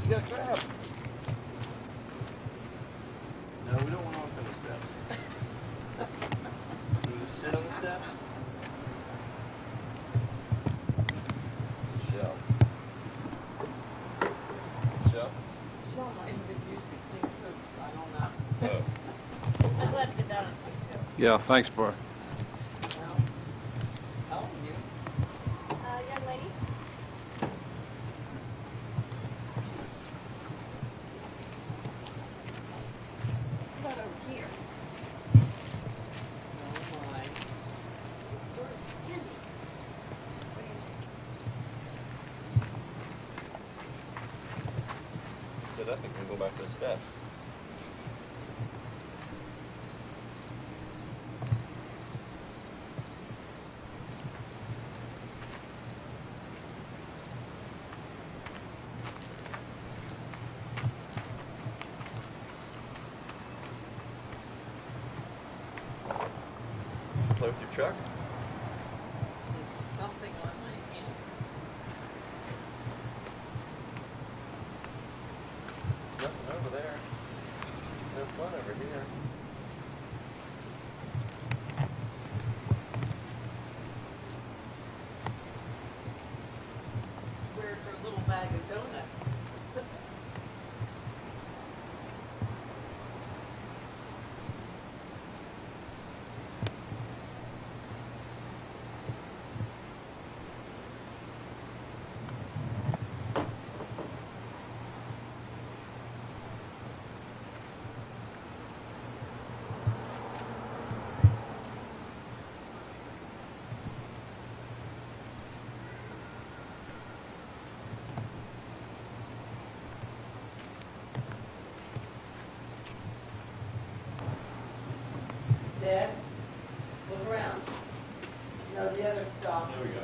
You got a crab. No, we don't want to walk on the steps. You want to sit on the steps? Shell. Shell? Shell might have been used to clean hoops. I don't know. Oh. I'm glad to get that on tape too. Yeah, thanks, bro. Well, how old are you? Young lady? How about over here? Oh, my. Candy. So I think we'll go back to the steps. Play with your truck? There's something on my hand. Nothing over there. No fun over here. Where's her little bag of donuts? Dad, look around. No, the other stop. There we go.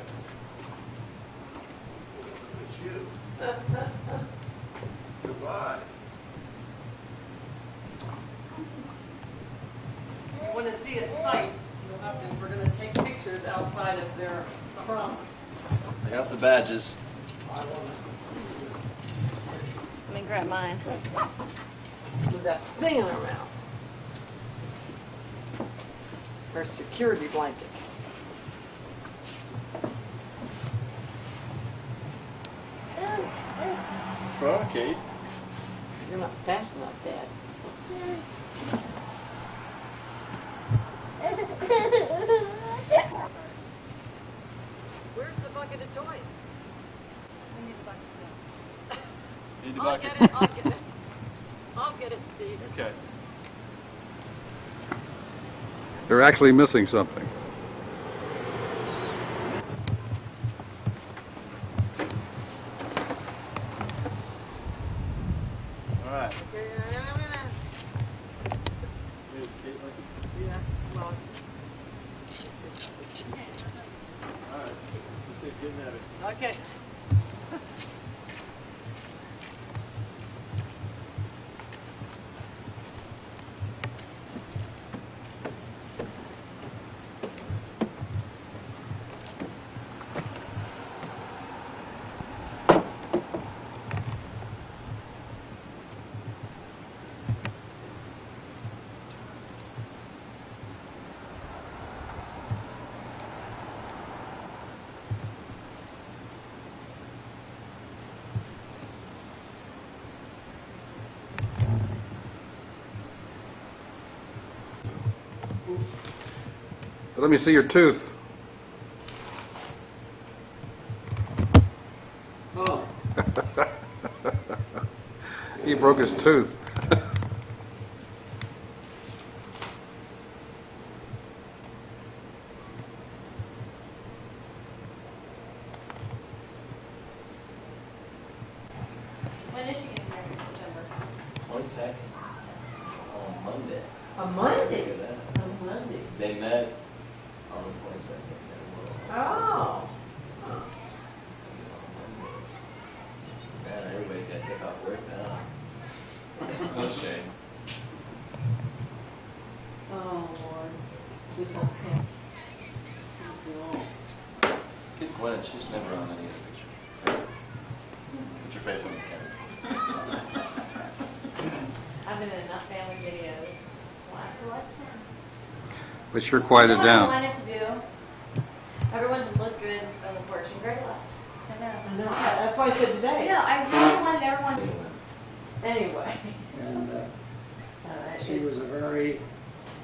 Look at you. Goodbye. If you want to see a sight, you'll have to, we're going to take pictures outside of their crumb. I got the badges. Let me grab mine. With that thing in her mouth. Her security blanket. Try, Kate. You're not fast enough, Dad. Where's the bucket of toys? We need the bucket too. Need the I'll bucket. get it, I'll get it. I'll get it, Steve. Okay. They're actually missing something. All right. Okay, yeah, well, All right. Let's get getting at it. okay. Let me see your tooth. Oh. He broke his tooth. When is she getting married in September? 22nd. On Monday. A Monday? Look at that. A Monday. They met on the 22nd. Oh. Man, everybody's got to take off work now. No shame. Oh, Lord. Just okay. Good Gwen, she's never on any of the pictures. Put your face on the camera. They sure quieted You know what I down. wanted to do? Everyone looked good on the porch, and Greg left. I know. Yeah, that's why I said today. Yeah, I really wanted everyone to. Anyway. And she it's- was a very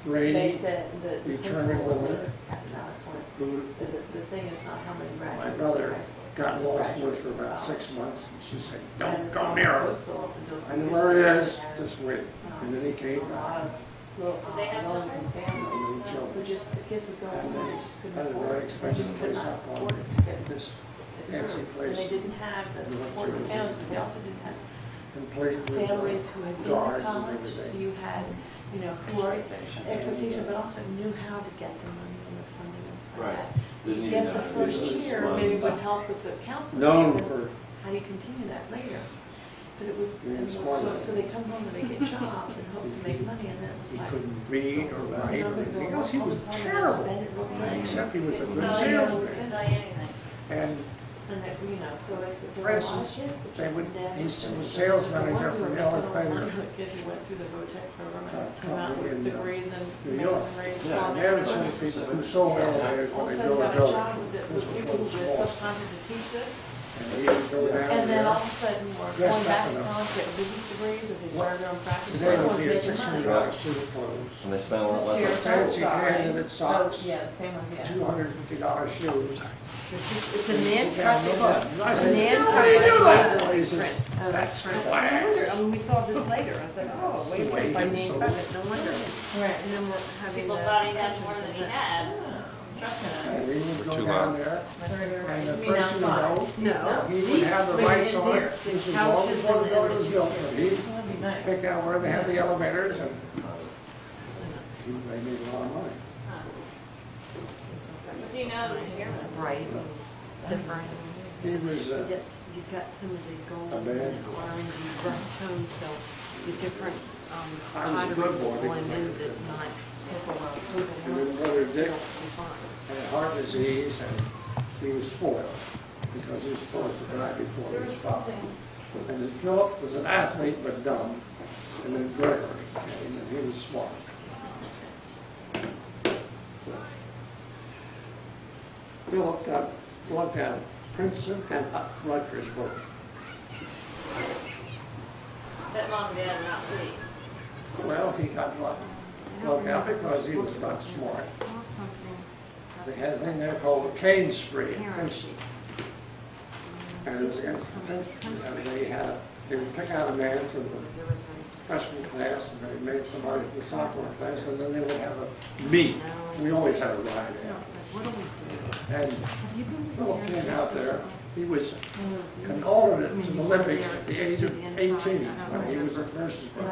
They brainy, said the determined principal, woman who, the thing is not how many my graduates. brother high school, got it's lost graduate with for about 6 college. months, and she said, And don't go near her. I know where he is, just wait. And then he came back. They have children? No children. Who just, the kids would go And home, they they just couldn't had a afford very it. They expensive just could place not up on afford it to get this it fancy through. place. And they didn't have the support of the families, but they also didn't have complete with families who had been to guards and college, so everything. you had, you know, who are expectations, but also knew how to get the money and the funding and stuff like Right. that. Didn't even Get know the how to first do those year, loans. maybe with help with the counseling. Known but for how do you continue that later? But it was, being and it smart. was so they come home and they get jobs and hope to make money, and then it was He like. couldn't read or write I'm or gonna go anything else. He all was this time and terrible. spend it real nice. Except he was a good Tell you, salesman. tell you anything. And And that, you know, so it's, there For were a lot of instance, kids that they just would- never he was finished. sales The manager ones who for were Yellow making all the Feather. money were kids who went through the VOTEC program and come out company with in, degrees in New York. masonry, Yeah, And plumbing. they're the and sort of so people who sold elevators all when of a they sudden go got to a go. job with This with was people for with the small. subcontracted to teach this. And he would go down And then there. all of a sudden, we're Dressed going back up to in a- college, getting business degrees, as they started their own practice. Today would everyone's be a making money. $600 suit of clothes, And they spent a lot Here, less. fancy sorry. candidate socks, Oh, yeah, the same ones, yeah. $250 shoes. It's a Nan, Yeah, trust me, no, look, I it's a said, Nan "What are you Tuttle, doing?" He says, print. Oh, "That's print. class." I mean, we saw this later, I was like, oh, wait, the way wait, by he Nan sold Tuttle, it. no wonder. Right, and then we're having People the. thought he had more than he had. Trust me. And he would go Too down loud. there, and the You mean first thing you know, outside? No. he would have the Maybe lights in on. here, the This was long couches before the and building was the- built. And he'd That'd be nice. pick out where they had the elevators, and he made a lot of money. What do you know this year? Bright, different. He was, You've got some of the gold A band. and orange and rough tones, so the different, I was a good boy. pottery blend in that's not purple. and then Brother Dick had heart disease, and he was spoiled, because he was supposed to die before his father. And then Philip was an athlete, but dumb, and then Gregory came, and he was smart. Philip got looked at Princeton and Rutgers both. That mom and dad are not pleased. Well, he got looked at because he was not smart. They had a thing there called the cane spree at Princeton. And it was against the Princeton, and they would pick out a man for the freshman class, and they made somebody for the sophomore class, and then they would have a meet. We always had a ride after. And Philip came out there. He was an alternate to the Olympics at the age of 18 when he was at Mercersburg.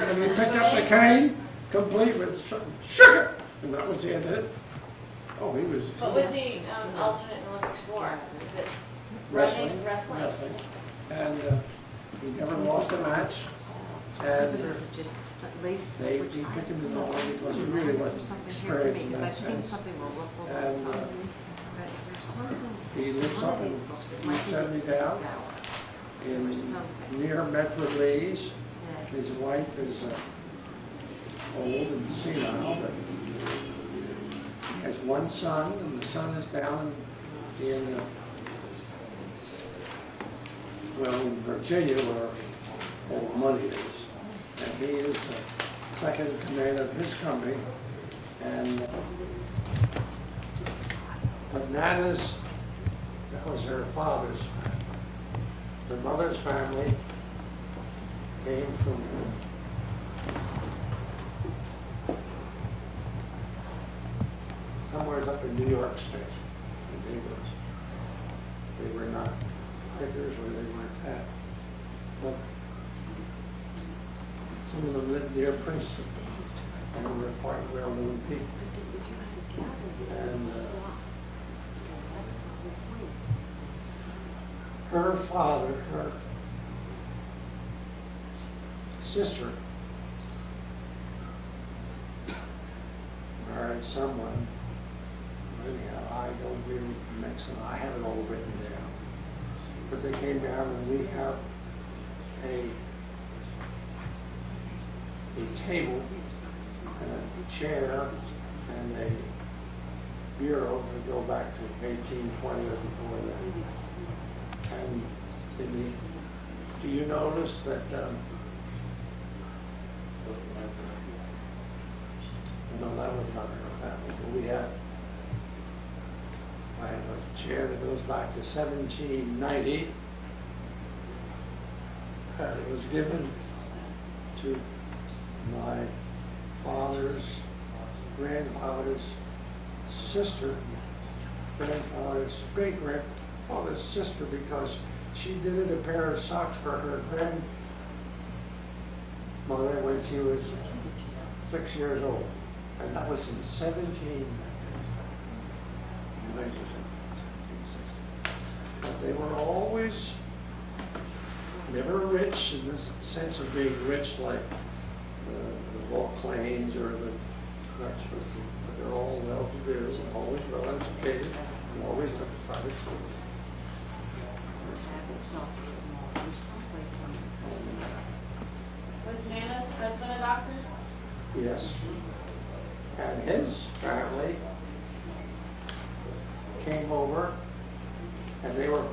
And he picked up the cane, complete with shook it, and that was the end of it. Oh, he was What was the alternate in Olympics for? Is it wrestling. Wrestling. And he never lost a match. And they picked him to the Olympics because he really wasn't experienced in that sense. And he lives up in Route 70 down near Medford Lee's. His wife is old and senile, but he has one son, and the son is down in Virginia, where all the money is. And he is second in command of his company. And but Nana's, that was her father's family. Her mother's family came from somewhere up in New York State. And they were not pickers or they weren't that. But some of them lived near Princeton and were quite well-known people. And her father, her sister, married someone. Anyhow, I don't really mix them. I have it all written down. But they came down and we have a table and a chair and a bureau to go back to 1820 or before that. And do you notice that, no, that was not her family, but I have a chair that goes back to 1790. It was given to my father's grandfather's sister, grandfather's great-grandfather's sister, because she did a pair of socks for her grandmother when she was 6 years old. And that was in 1760. But they were always never rich in the sense of being rich like the Vauclains or the Dutchmen, but they're all well-to-do, always well-educated, and always took private schools. Was Nana's husband a doctor? Yes. And his family came over, and they were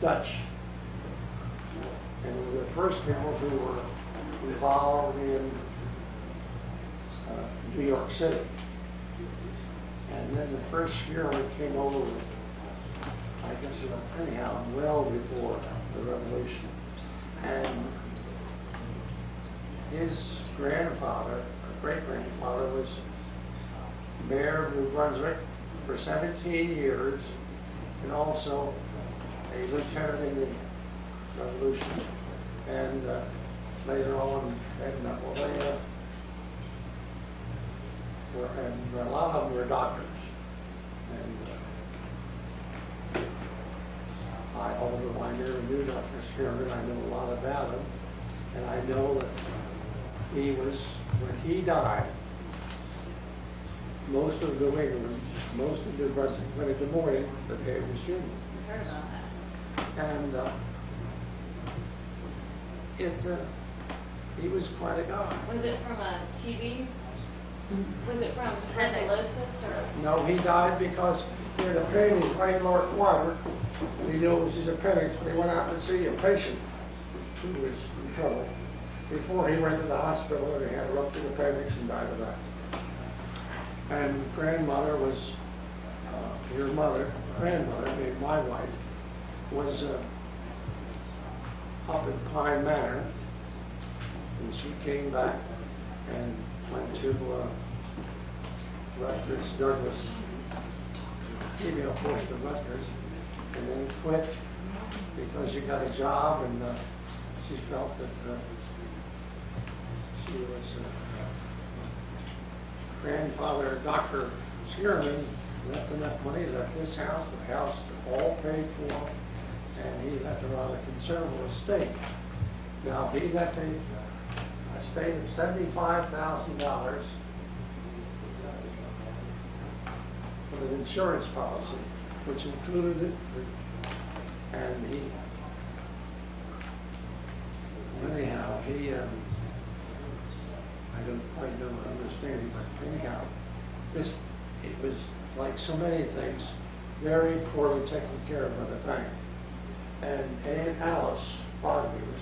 Dutch. And they were the first people who were involved in New York City. And then the first year we came over, I guess it was anyhow, well before the Revolution. And his grandfather, or great-grandfather, was mayor of New Brunswick for 17 years, and also a lieutenant in the Revolution. And later on, and a lot of them were doctors. And although I never knew Dr. Sherman, I know a lot about him. And I know that when he died, most of New England, most of New Brunswick went into mourning the day of his funeral. I heard about that. And he was quite a guy. Was it from a TB? Was it from tuberculosis or? No, he died because he had a pain in right lower quadrant. He knew it was his appendix, but he went out to see a patient who was in trouble before he went to the hospital, and he had a ruptured appendix and died of that. And grandmother was, your grandmother, named my wife, was up in Pine Manor, and she came back and went to Rutgers, Douglas, female portion of Rutgers, and then quit because she got a job, and she felt that she was grandfather, Dr. Shearman, left enough money, left this house, the house all paid for, and he left a rather considerable estate. Now, he left a estate of $75,000 with an insurance policy, which included it, and anyhow, I don't quite know what understanding, but anyhow, it was like so many things, very poorly taken care of by the bank. And Aunt Alice Boggs,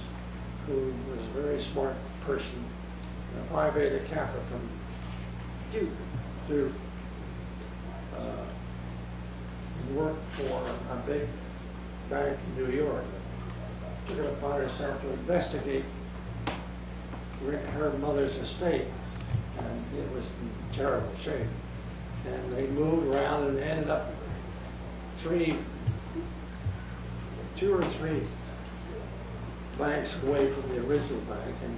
who was a very smart person, a Phi Beta Kappa from Duke, worked for a big bank in New York, took it upon herself to investigate her mother's estate, and it was in terrible shape. And they moved around and ended up 2 or 3 banks away from the original bank, and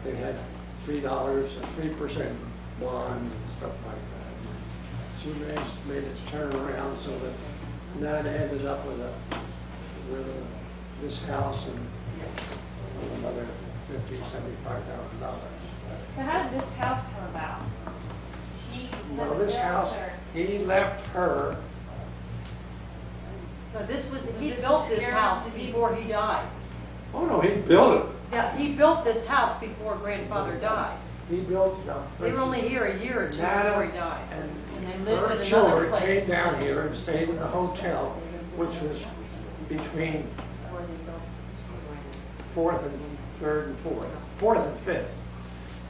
they had $3 and 3% bonds and stuff like that. She made it turn around so that Nana ended up with this house and another $75,000. So how did this house come about? Well, this house, he left her. So he built this house before he died. Oh no, he built it. Yeah, he built this house before grandfather died. He built, They were only here a year or two before he died. And they lived her in another children place. came down here and stayed in a hotel, which was between 4th and 3rd and 4th and 5th.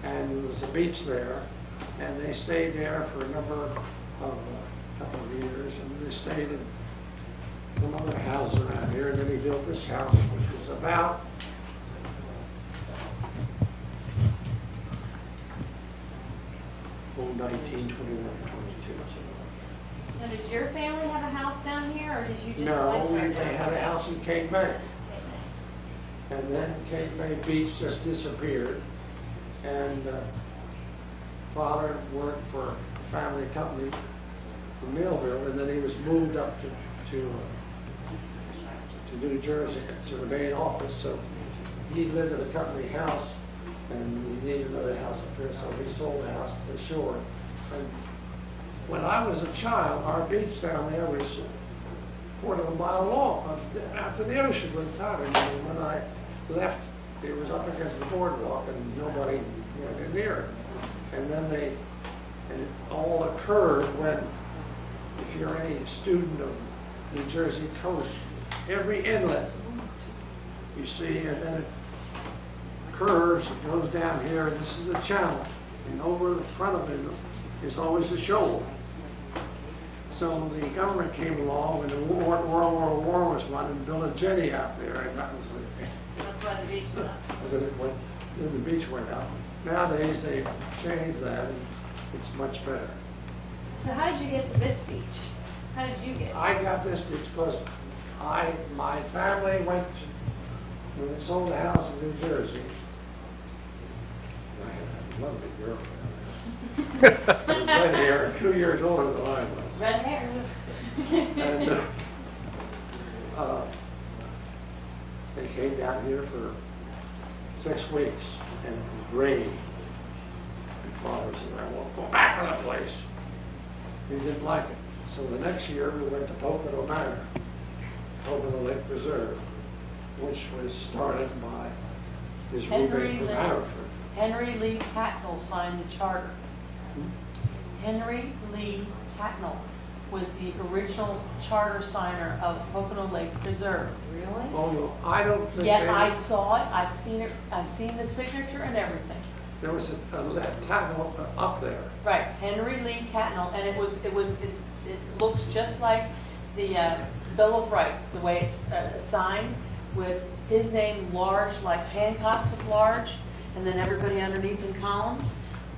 And there was a beach there, and they stayed there for a number of, couple of years, and they stayed in some other houses around here, and then he built this house, which was about 1921, 22. Now, did your family have a house down here, or did you just? No, live they there? had a house in Cape May. And then Cape May Beach just disappeared. And father worked for a family company in Millville, and then he was moved up to New Jersey, to the main office. So he lived in a company house, and he needed another house up there, so he sold the house to the shore. And when I was a child, our beach down there was a quarter of a mile long after the ocean was out. And when I left, it was up against the boardwalk, and nobody went near it. And then it all occurred when, if you're any student of New Jersey coast, every inlet you see, and then it curves, it goes down here, and this is the channel, and over the front of it is always a shoal. So the government came along, and the World War was won, and built a jetty out there, and that was That's why the beach left. then the beach went out. Nowadays, they've changed that, and it's much better. So how did you get to this beach? How did you get? I got this because my family went to, when they sold the house in New Jersey. I had a lovely girlfriend. Red hair, 2 years older than I was. Red hair. And they came down here for 6 weeks, and it was rain. And father said, I won't go back to that place. He didn't like it. So the next year, we went to Pocono Manor, Pocono Lake Preserve, which was started by his roommate from Haverford. Henry Lee Tattnall signed the charter. Hmm? Henry Lee Tattnall was the original charter signer of Pocono Lake Preserve. Really? Oh, no, I don't think Yet they- I saw it, I've seen the signature and everything. there was a tackle up there. Right, Henry Lee Tattnall, and it looks just like the Bill of Rights, the way it's signed, with his name large, like Hancock's was large, and then everybody underneath in columns.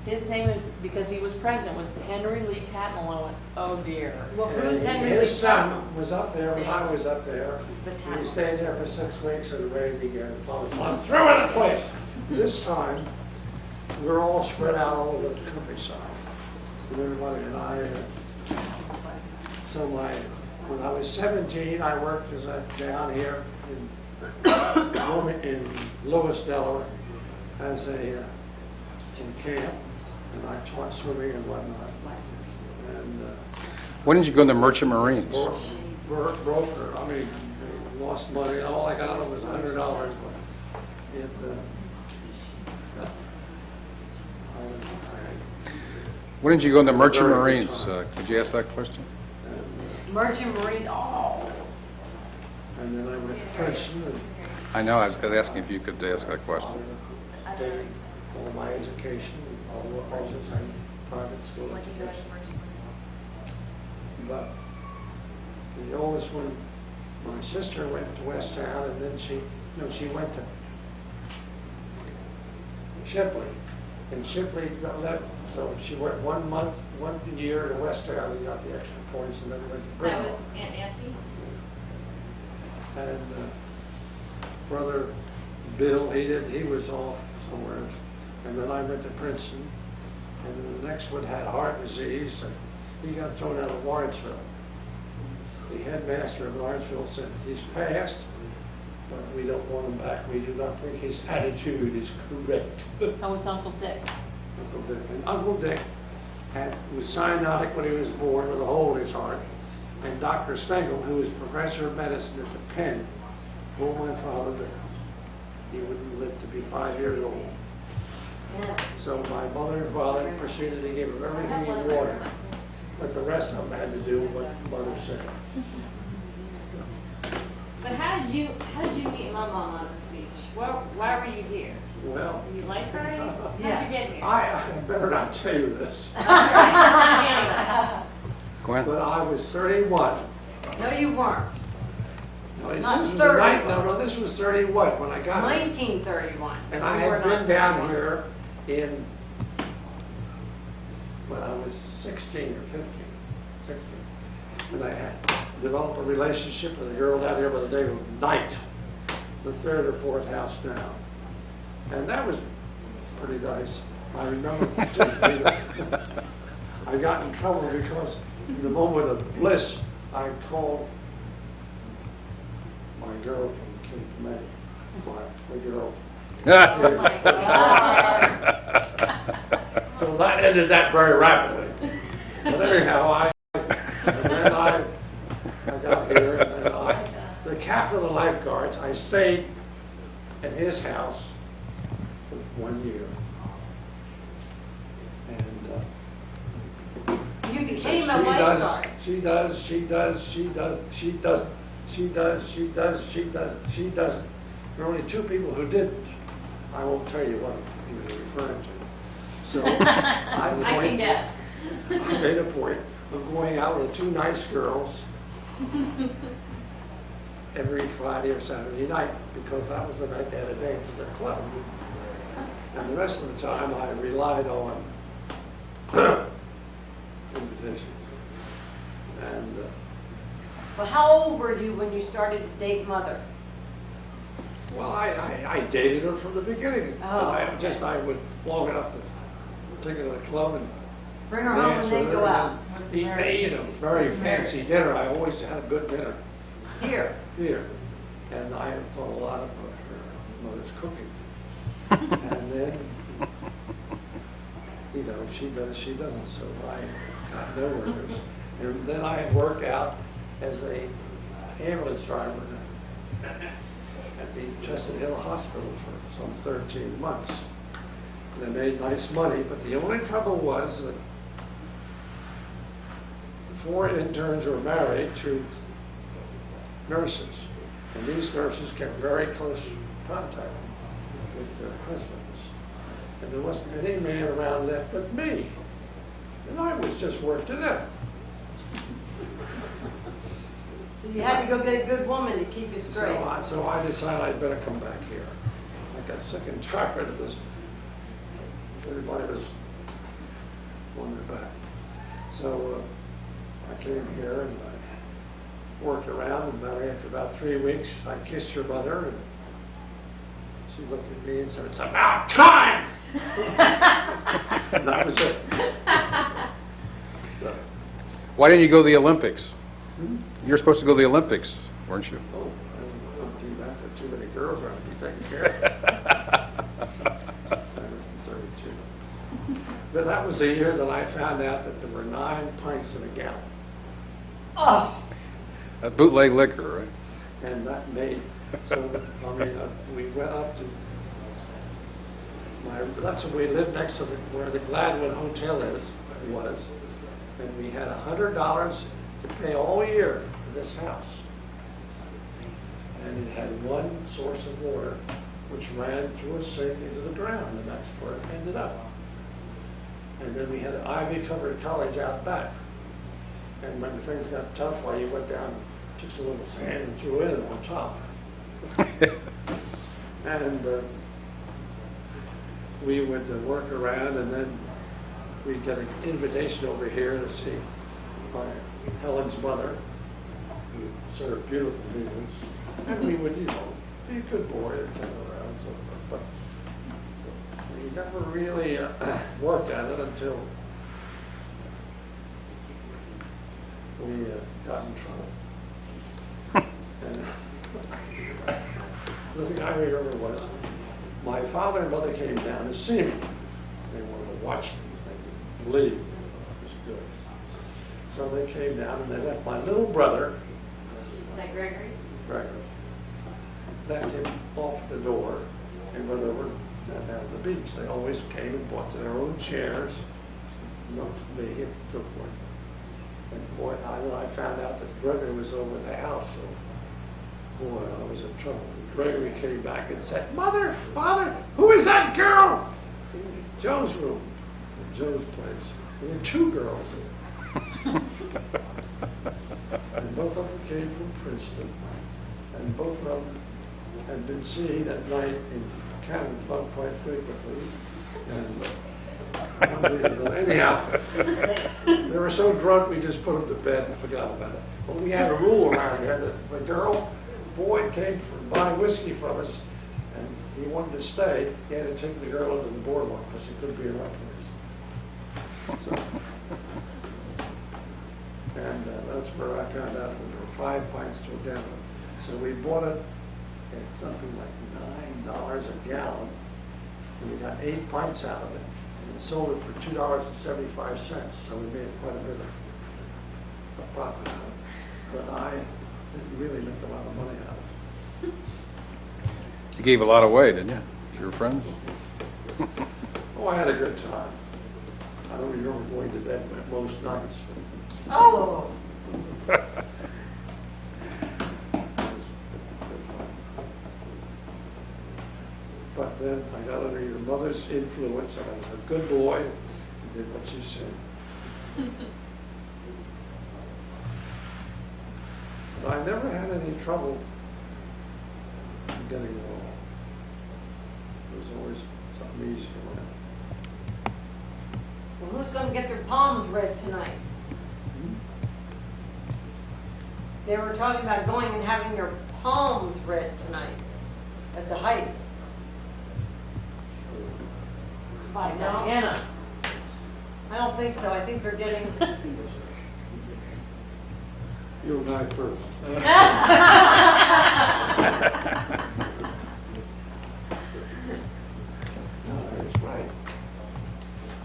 His name is, because he was president, was Henry Lee Tattnall. I went, oh dear. Well, who's And Henry his Lee son Tattnall? was up there when I was up there. The We Tattnall. stayed there for 6 weeks, and the rain began to fall. I'm through with the place. This time, we're all spread out all over the countryside. And everybody and I, so when I was 17, I worked down here in Lewis, Delaware, as in camp, and I taught swimming and whatnot. And When did you go into Merchant Marines? broker, I mean, lost money. All I got was $100, but it. When did you go into Merchant Very good Marines? time. Could you ask that question? Merchant Marine, oh. And then I went to Princeton and I know, I was asking if you could ask that question. paid all my education, all the same private school education. But the oldest one, my sister went to West Town, and then she went to Shipley. And Shipley got left, so she went 1 month, 1 year to West Town and got the extra points, and then went to That Bristol. was Aunt Nancy? And brother Bill, he was off somewhere. And then I went to Princeton, and then the next one had heart disease, and he got thrown out of Lawrenceville. The headmaster of Lawrenceville said, he's passed, but we don't want him back. We do not think his attitude is correct. That was Uncle Dick. Uncle Dick. And Uncle Dick was cyanotic when he was born with a hole in his heart. And Dr. Stengel, who was professor of medicine at the Penn, told my father that he wouldn't live to be 5 years old. So my mother and father proceeded to give him everything he wanted, but the rest of them had to do what mother said. But how did you meet my mom on the speech? Why were you here? Well, You like her? How'd you Yes. get here? I better not tell you this, Gwen? but I was 31. No, you weren't. No, this Not was the 30. night- No, this was 31 when I got here. 1931. And I You were had been not down 31. here when I was 16 or 15, 16. And I had developed a relationship with a girl down here by the name of Knight, the third or fourth house down. And that was pretty nice. I remember I got in trouble because in the moment of bliss, I called my girl from Cape May, the girl. So that ended that very rapidly. But anyhow, and then I got here, and then the captain of the lifeguards, I stayed at his house for 1 year. And You became a lifeguard. she does. There are only two people who didn't. I won't tell you what he was referring to. So I can guess. I made a point of going out with two nice girls every Friday or Saturday night, because that was the night they had a dance at their club. And the rest of the time I relied on invitations. And Well, how old were you when you started to date Mother? well, I dated her from the beginning. Oh, I would long enough to take her to the club and Bring her home and then go out. eat very fancy dinner. I always had a good dinner Here. here, and I thought a lot of her mother's cooking. And then, she does, she doesn't. So I got no orders. And then I had worked out as a ambulance driver at the Chestnut Hill Hospital for some 13 months. And I made nice money, but the only trouble was that 4 interns were married to nurses, and these nurses kept very close contact with their husbands. And there wasn't any man around left but me. And I was just worked to death. So you had to go get a good woman to keep you straight. So I decided I'd better come back here. I got sick and tired of this. Everybody was on their back. So I came here and I worked around, and after about 3 weeks, I kissed your mother, and she looked at me and said, "It's about time!" And that was it. So, Why didn't you go to the Olympics? hmm? You were supposed to go to the Olympics, weren't you? Oh, I don't do that. There are too many girls around to be taken care of. I was 32. But that was the year that I found out that there were 9 pints in a gallon. Oh, That bootleg liquor, right? And that made, we went up to that's where we lived next to where the Gladwin Hotel was. And we had $100 to pay all year for this house. And it had one source of water, which ran through a sink into the ground, and that's where it ended up. And then we had an ivy-covered cottage out back. And when things got tough, you went down, took some little sand and threw it in on top. And we would work around, and then we'd get an invitation over here to see Helen's mother, who served beautiful meals. And we would, be a good boy and turn around, so forth. But we never really worked at it until we got in trouble. And the thing I remember was my father and mother came down to see me. They wanted to watch me. They didn't believe it was good. So they came down and they left my little brother, is that Gregory? Gregory, left him off the door and went over down at the beach. They always came and bought their own chairs, not to me, and so forth. And boy, I found out that Gregory was over at the house, so boy, I was in trouble. Gregory came back and said, "Mother, Father, who is that girl?" Joe's room, in Joe's place. There were two girls there. And both of them came from Princeton, and both of them had been seen at night in Cannon Club quite frequently. And anyhow, they were so drunk we just put them to bed and forgot about it. But we had a rule around here that if a boy came to buy whiskey from us, and he wanted to stay, he had to take the girl into the boardwalk because he couldn't be in our place. So, and that's where I found out that there were 5 pints to a gallon. So we bought it at something like $9 a gallon, and we got 8 pints out of it, and sold it for $2.75. So we made quite a bit of a profit out of it. But I didn't really make a lot of money out of it. You gave a lot away, didn't you? To your friends? Oh, I had a good time. I don't remember going to bed most nights. Oh! But then I got under your mother's influence, and I was a good boy and did what she said. But I never had any trouble getting along. It was always something easy around. Well, who's going to get their palms read tonight? They were talking about going and having their palms read tonight at the Heights. By No. Diana. I don't think so. I think they're getting... You and I first. No, that's right.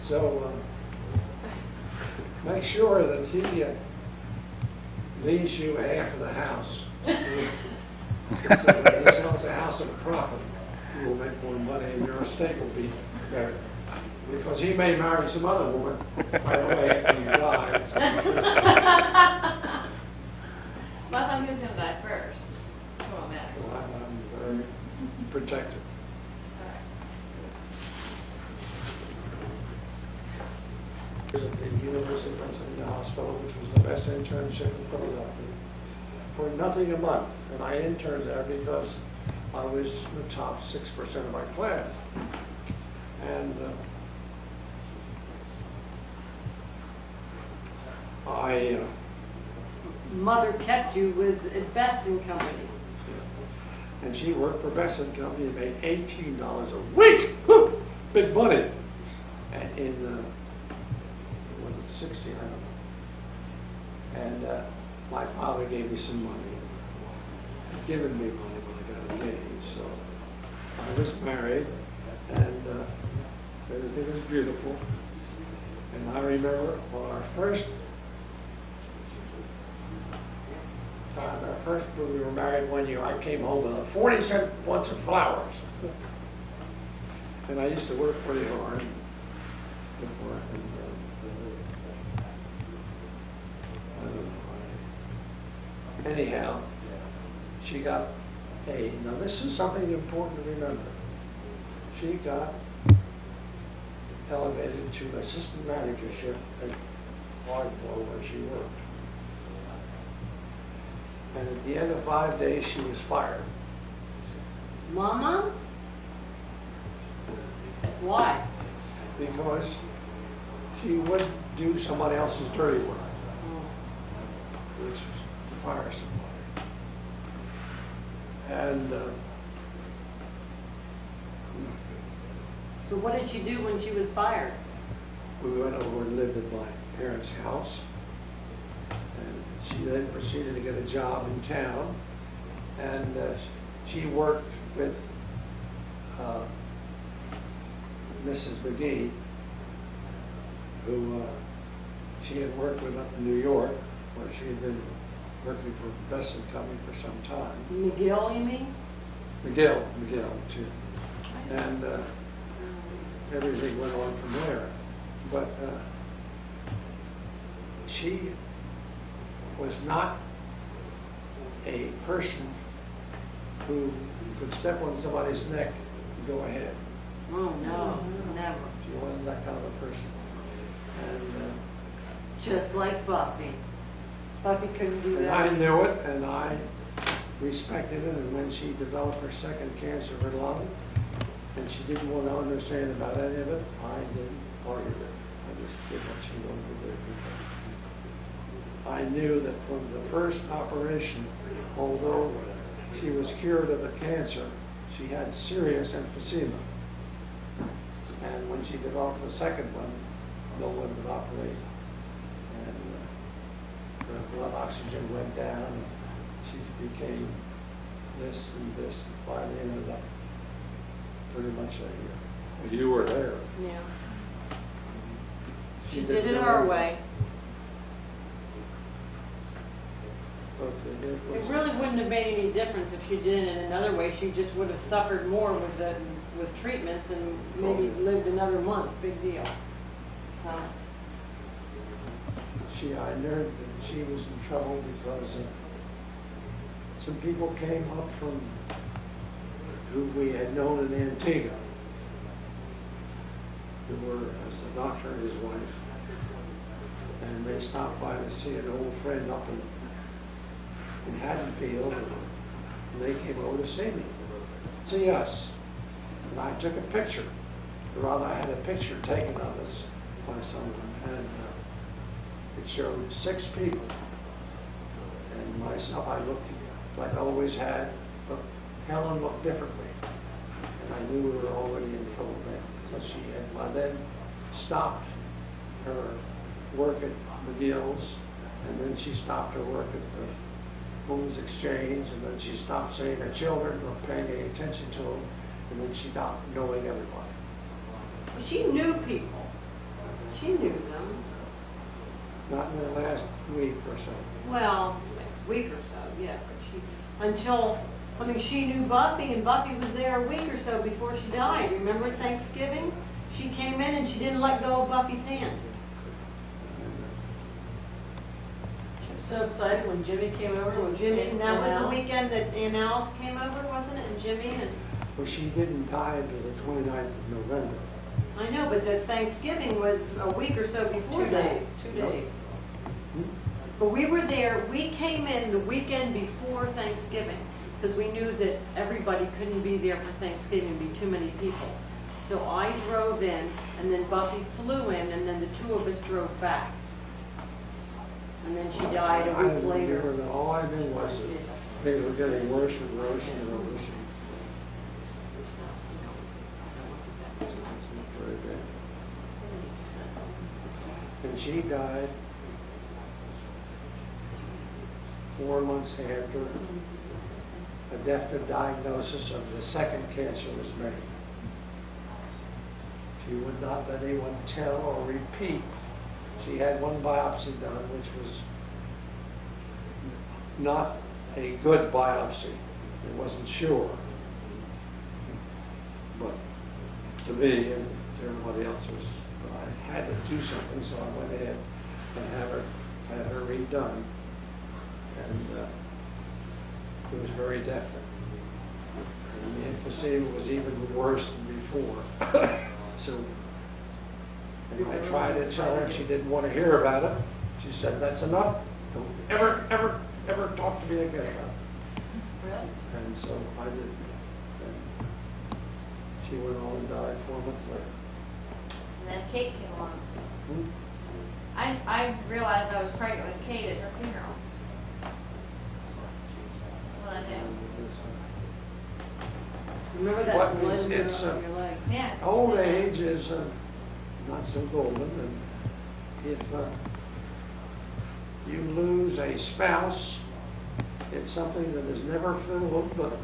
So, make sure that he leaves you half of the house. So when he sells the house at a profit, you will make more money and your estate will be better. Because he may marry some other woman right away after you die. Well, I thought he was going to die first. It won't matter. So I'm very protective. At the University of Pennsylvania Hospital, which was the best internship in Philadelphia, for nothing a month. And I interned there because I was the top 6% of my class. And Mother kept you with Best and Company. and she worked for Best and Company and made $18 a week. Whew, big money. And in was it 60? I don't know. And my father gave me some money. He'd given me money when I got engaged. So I was married, and everything was beautiful. And I remember on our first time, when we were married one year, I came home with a 40-cent bunch of flowers. And I used to work pretty hard before. And, I don't know. Anyhow, she got paid. Now this is something important to remember. She got elevated to assistant managership at Ardmore where she worked. And at the end of 5 days, she was fired. Mama? Why? Because she would do somebody else's dirty work, which was to fire somebody. And So what did she do when she was fired? we went over and lived at my parents' house. And she then proceeded to get a job in town. And she worked with Mrs. McGee, who she had worked with up in New York, where she had been working for Best and Company for some time. McGill, you mean? McGill too. And everything went on from there. But she was not a person who could step on somebody's neck and go ahead. Oh, no, never. She wasn't that kind of a person. And Just like Buffy. Buffy couldn't do and that. I knew it, and I respected it, and when she developed her second cancer of her lung, and she didn't want to understand about any of it, I didn't argue with her. I just did what she wanted to do. I knew that from the first operation, although she was cured of the cancer, she had serious emphysema. And when she developed the second one, no one would operate. And her blood oxygen went down, and she became this and this, and finally ended up pretty much a You were there. Yeah. She She did it know her everything. way. But it was, It really wouldn't have made any difference if she did it in another way. She just would have suffered more with treatments and maybe lived another month. Big deal. So, I knew that she was in trouble because some people came up from who we had known in Antigua, who were as a doctor and his wife, and they stopped by to see an old friend up in Haddonfield, and they came over to see us. And I took a picture, or rather I had a picture taken of us by someone, and it showed 6 people. And myself, I looked like I always had, but Helen looked differently. And I knew we were already in trouble then, because she had by then stopped her work at McGill's, and then she stopped her work at the Homes Exchange, and then she stopped seeing her children or paying any attention to them, and then she stopped knowing everybody. she knew people. She knew them. Not in the last week or so. Well, next week or so, yeah. But she knew Buffy, and Buffy was there a week or so before she died. Remember Thanksgiving? She came in and she didn't let go of Buffy's hand. She was so excited when Jimmy came over. When Jimmy, and that was the Al. weekend that Aunt Alice came over, wasn't it? And Jimmy and... Well, she didn't die until the 29th of November. I know, but the Thanksgiving was a week or so before 2 that. days, 2 days. But we were there, we came in the weekend before Thanksgiving, because we knew that everybody couldn't be there for Thanksgiving, it'd be too many people. So I drove in, and then Buffy flew in, and then the 2 of us drove back. And then she died a week later. All I knew was that they were getting worse and worse and worse. Very bad. And she died 4 months after a definite diagnosis of the second cancer was made. She would not let anyone tell or repeat. She had one biopsy done, which was not a good biopsy. It wasn't sure. But to me and to everybody else, I had to do something, so I went ahead and had her redone. And it was very definite. And the emphysema was even worse than before. So, and I tried to tell her, she didn't want to hear about it. She said, "That's enough. Don't ever talk to me again about it." Really? And so I did. And she went on and died 4 months later. And then Kate came along. Hmm? I realized I was pregnant with Kate at her funeral. Well, I knew. Remember that What blood is- it's, on your legs? Yeah. Old age is not so golden, and if you lose a spouse, it's something that is never filled, but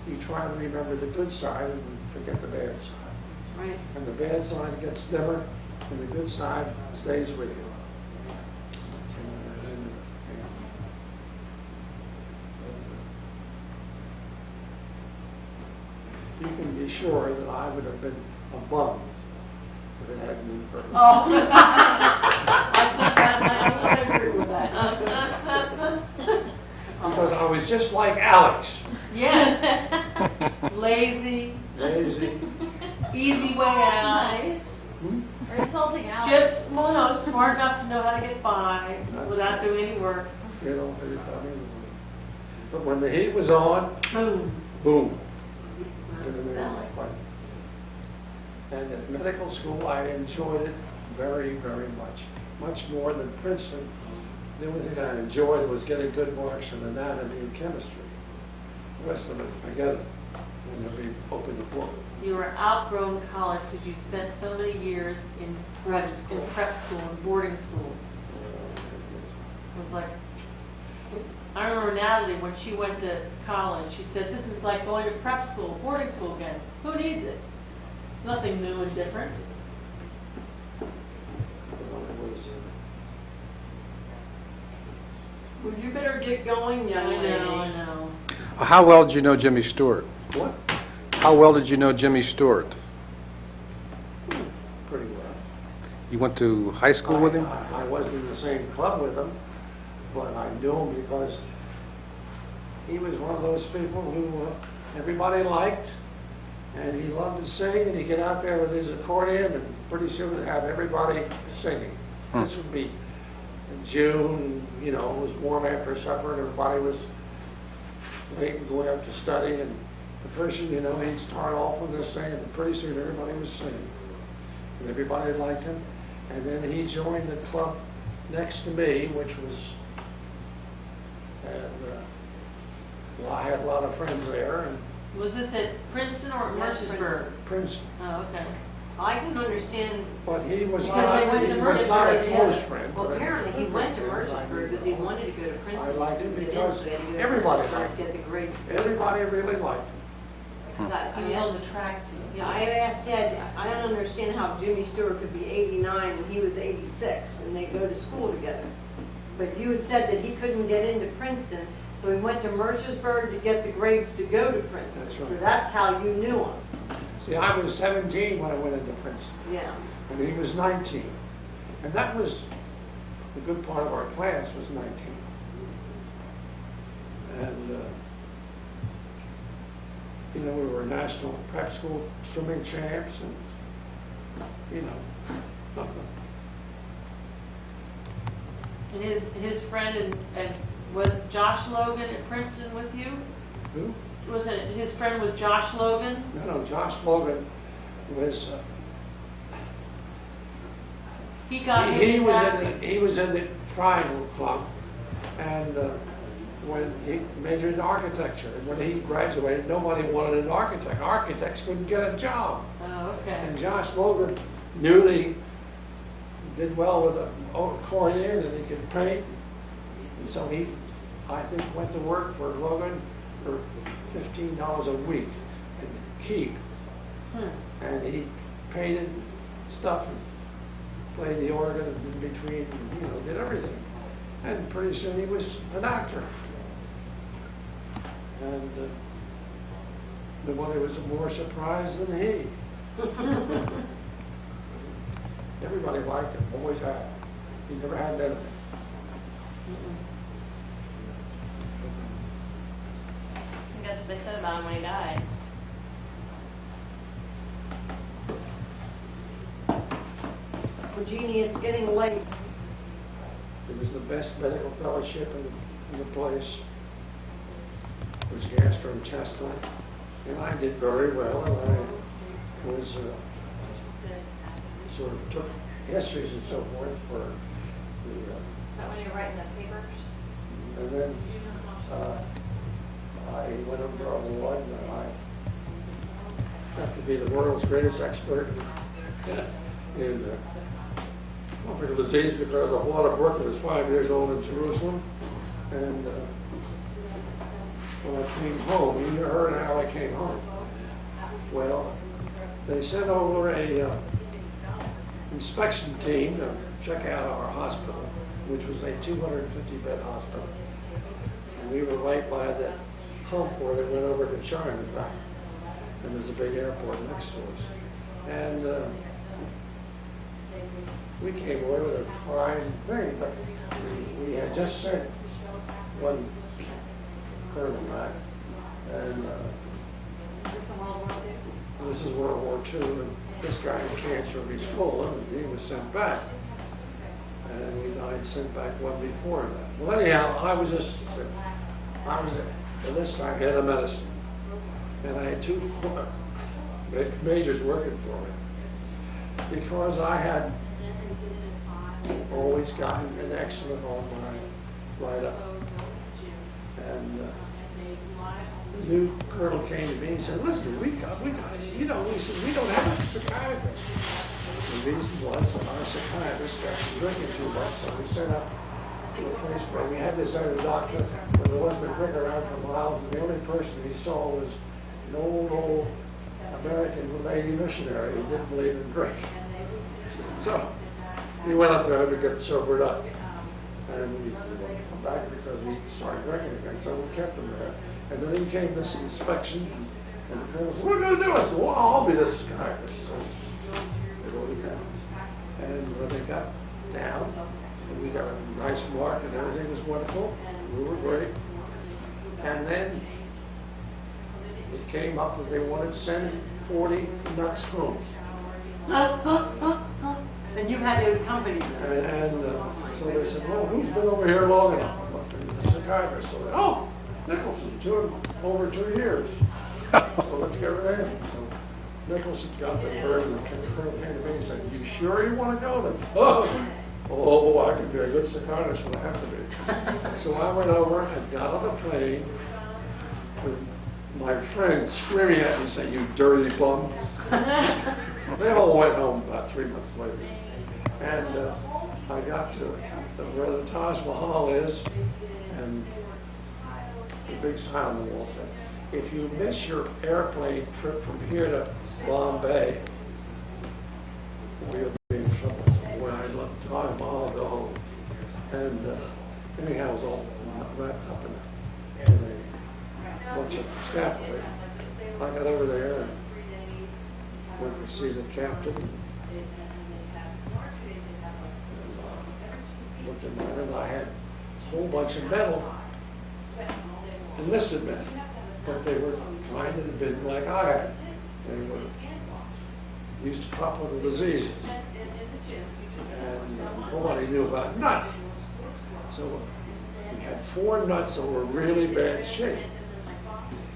you try to remember the good side and forget the bad side. Right. And the bad side gets dimmer, and the good side stays with you. You can be sure that I would have been a bum if it hadn't been for. Oh. I agree with that. Because I was just like Alex, Yes. Lazy, lazy. easy way out. Hmm? Or insulting Alex. Just, well, no, smart enough to know how to get by without doing any work. You know, but when the heat was on, Boom. boom. And at medical school, I enjoyed it very, very much. Much more than Princeton. The only thing I enjoyed was getting good marks in anatomy and chemistry. The rest of it, forget it. And it'll be open to book. You were outgrown college because you spent so many years in prep school and boarding school. It was like, I remember Natalie, when she went to college, she said, this is like going to prep school, boarding school again. Who needs it? Nothing new and different. Well, you better get going, young lady. I know. How well did you know Jimmy Stewart? What? How well did you know Jimmy Stewart? Pretty well. You went to high school with him? I wasn't in the same club with him, but I knew him because he was one of those people who everybody liked, and he loved to sing, and he'd get out there with his accordion, and pretty soon he'd have everybody singing. Hmm. This would be in June, you know, it was warm after supper, and everybody was late and going up to study, and the first thing you know, he'd start off with this thing, and pretty soon everybody was singing. And everybody liked him. And then he joined the club next to me, which was, and well, I had a lot of friends there, and Was this at Princeton or Yes, Mercersburg? Princeton. Oh, okay. I can understand, But he was Because they not, went to he was not a Mercersburg, close yeah. friend. well, but apparently he went to I liked Mercersburg because he wanted to go to Princeton. I liked him He because didn't, so he had to go to everybody Mercersburg liked to get him. the grades. Everybody really liked him. He was on the track team. Yeah, I asked Ted, I don't understand how Jimmy Stewart could be 89 and he was 86, and they go to school together. But you had said that he couldn't get into Princeton, so he went to Mercersburg to get the grades to go to Princeton. That's right. So that's how you knew him. See, I was 17 when I went into Princeton, Yeah. and he was 19. And that was, the good part of our class was 19. And, you know, we were national prep school swimming champs, and, you know. And his friend and was Josh Logan at Princeton with you? Who? Was it, his friend was Josh Logan? No, Josh Logan was, He got he his was back. he was in the Triangle Club, and when he majored in architecture, and when he graduated, nobody wanted an architect. Architects couldn't get a job. Oh, okay. And Josh Logan knew that he did well with an accordion and he could paint. And so he, I think, went to work for Logan for $15 a week and keep. And he painted stuff and played the organ in between, you know, did everything. And pretty soon he was an actor. And nobody was more surprised than he. Everybody liked him, always had. He never had anything. I think that's what they said about him when he died. Well, Jeannie, it's getting late. It was the best medical fellowship in the place. It was gastrointestinal, and I did very well. And I was sort of took histories and so forth for the, Is that when you're writing the papers? and then I went over a award, and I got to be the world's greatest expert in tropical disease because of Walter Brooke, who was 5 years old in Jerusalem. And when I came home, you heard how I came home. Well, they sent over a inspection team to check out our hospital, which was a 250-bed hospital. And we were right by the hump where they went over to China. And there's a big airport next to us. And we came away with a fine thing, but we had just sent one colonel back, and This is World War II. this is World War II, and this guy had cancer of his colon, and he was sent back. And I'd sent back one before that. Well, anyhow, and this time I had a medicine, and I had two majors working for me, because I had always gotten an excellent on my write-up. And the new colonel came to me and said, listen, we got, he said, we don't have a psychiatrist. The reason was that our psychiatrist got drinking too much, so we sent up to a place where we had this other doctor, but there wasn't a drink around for miles, and the only person he saw was an old American lady missionary who didn't believe in drink. So he went up there to get sobered up, and we come back because he started drinking again, so we kept him there. And then he came this inspection, and the colonel said, what are you going to do? I said, well, I'll be the psychiatrist. So they wrote it down. And when they got down, and we got a nice mark, and everything was wonderful, we were great. And then it came up that they wanted to send 40 nuts home. And you had to accompany them. And so they said, well, who's been over here long enough? The psychiatrist. So they, oh, Nicholson, over 2 years. So let's get rid of him. So Nicholson got the bird, and the colonel came to me and said, you sure you want to go? And I said, oh, I can be a good psychiatrist when I have to be. So I went over and got on the plane with my friends screaming at me saying, you dirty bum. They all went home about 3 months later. And I got to where the Taj Mahal is, and the big sign on the wall said, if you miss your airplane trip from here to Bombay, we'll be in trouble. So when I left Taj Mahal, go home. And anyhow, it was all wrapped up in a bunch of scaffolding. I got over there and went to see the captain. Looked at mine, and I had a whole bunch of medal, enlisted men, but they were trying to be like I had. They were used to tropical diseases, and nobody knew about nuts. So we had 4 nuts that were really bad shape,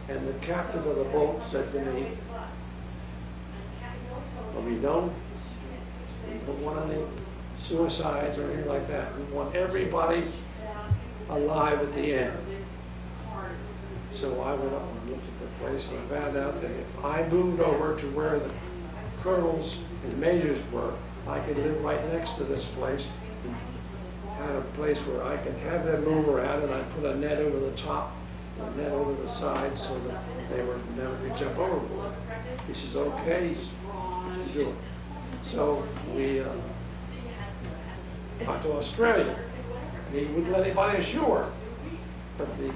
and the captain of the boat said to me, well, we don't want any suicides or anything like that. We want everybody alive at the end. So I went up and looked at the place, and I found out that if I moved over to where the colonels and majors were, I could live right next to this place and have a place where I could have them move around, and I'd put a net over the top, a net over the side, so that they were never could jump overboard. He says, okay, sure. So we got to Australia, and he wouldn't let anybody ashore. But the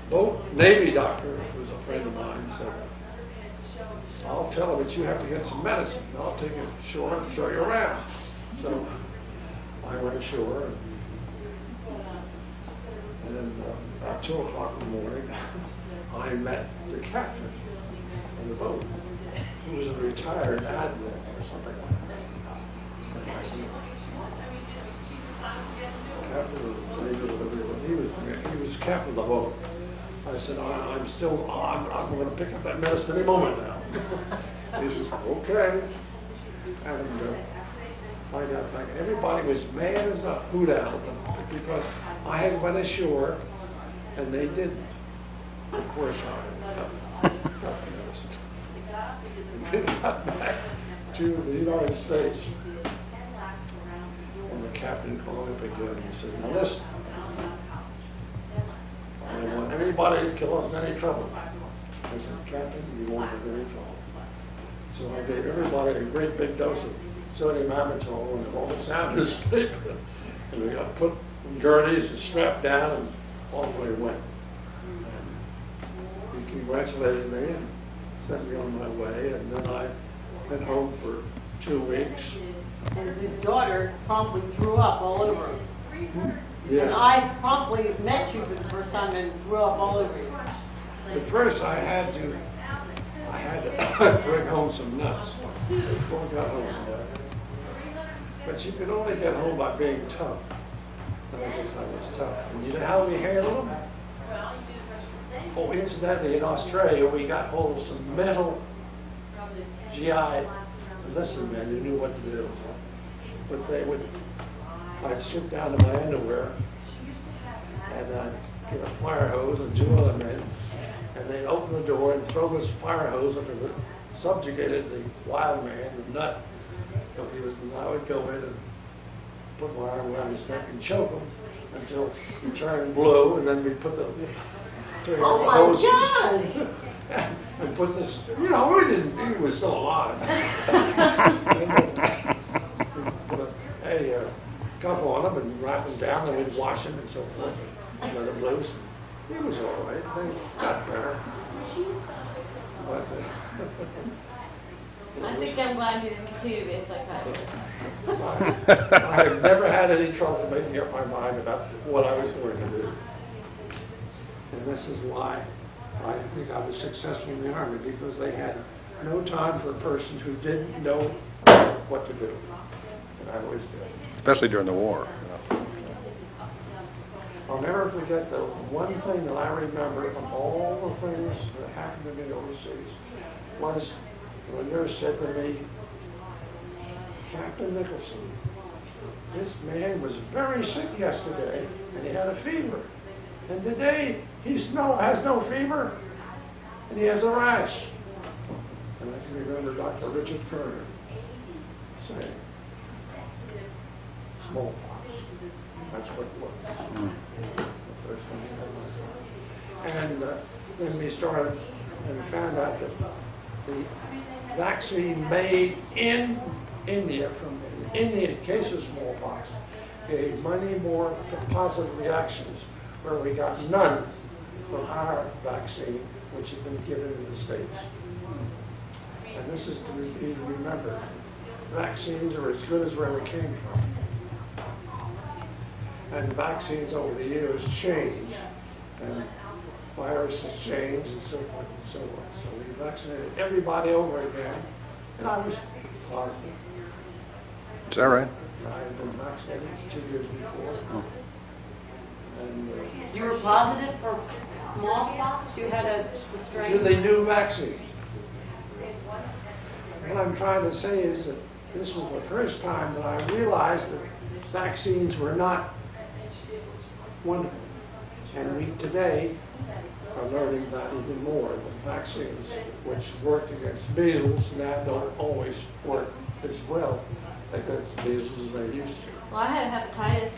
boat Navy doctor, who was a friend of mine, said, I'll tell him that you have to get some medicine. I'll take you ashore and show you around. So I went ashore, and then about 2 o'clock in the morning, I met the captain of the boat, who was a retired admiral or something like that. And I said, captain of the Navy, he was captain of the boat. I said, I'm going to pick up that medicine any moment now. He says, okay. And I got back. Everybody was mad as a hoot owl because I had went ashore and they didn't. Of course, I got the medicine. And they got back to the United States. And the captain called up again and he said, now listen, I don't want anybody to kill us in any trouble. I said, Captain, you won't have any trouble. So I gave everybody a great big dose of sodium amytal and all the sound asleep. And we got put in gurneys and strapped down and off we went. And he congratulated me and sent me on my way. And then I went home for 2 weeks. and his daughter promptly threw up all over him. And Yes. I promptly met you for the first time and threw up all over you. At first, I had to bring home some nuts before I got home. But you could only get home by being tough. And I guess I was tough. And you know how we handle them? Oh, incidentally, in Australia, we got hold of some metal GI enlistment men who knew what to do. But I'd strip down to my underwear, and I'd get a fire hose and 2 other men, and they'd open the door and throw this fire hose up and it subjugated the wild man, the nut. So I would go in and put my arm around his neck and choke him until he turned blue, and then we'd put the Oh my hose God! and put this, you know, he was still alive. Put a cuff on him and wrap him down, and we'd wash him and so forth, and let him loose. He was all right. They got better. But, I think I'm glad you didn't continue to be a psychiatrist. I've never had any trouble making up my mind about what I was going to do. And this is why I think I was successful in the Army, because they had no time for a person who didn't know what to do. And I always did. Especially during the war. I'll never forget the one thing that I remember from all the things that happened to me overseas was when a nurse said to me, "Captain Nicholson, this man was very sick yesterday and he had a fever. And today he has no fever and he has a rash." And I can remember Dr. Richard Kerner saying, "Smallpox. That's what it was." The first one he had. And then we started and found out that the vaccine made in India from an Indian case of smallpox gave many more positive reactions, where we got none from our vaccine, which had been given in the States. And this is to be remembered. Vaccines are as good as where they came from. And vaccines over the years change, and viruses change, and so forth and so on. So we vaccinated everybody over again, and I was positive. Is that right? I had been vaccinated 2 years before. Oh. And You were positive for smallpox? You had a strain? they knew vaccine. What I'm trying to say is that this was the first time that I realized that vaccines were not wonderful. And we today are learning that even more. The vaccines, which work against measles, now don't always work as well against measles as they used to. Well, I had hepatitis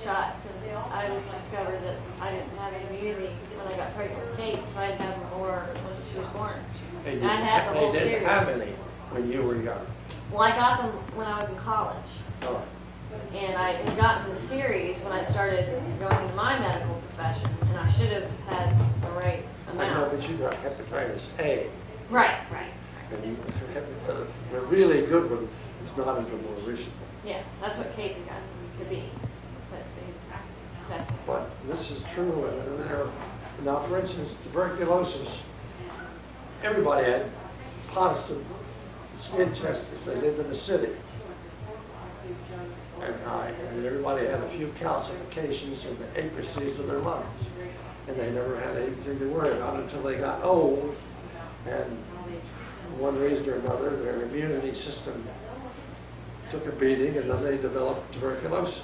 shots, and I was discovered that I didn't have immunity when I got pregnant with Kate, so I didn't have more when she was born. They And I had the whole didn't series. have any when you were young. Well, I got them when I was in college, Oh. and I had gotten the series when I started going into my medical profession, and I should have had the right I know amount. that you got hepatitis A. Right. And the really good one is not until more recently. Yeah, that's what Kate got to be. That's But this is true, now for instance, tuberculosis, everybody had positive skin tests if they lived in the city. And everybody had a few calcifications in the apices of their lungs. And they never had anything to worry about until they got old, and for one reason or another, their immunity system took a beating, and then they developed tuberculosis.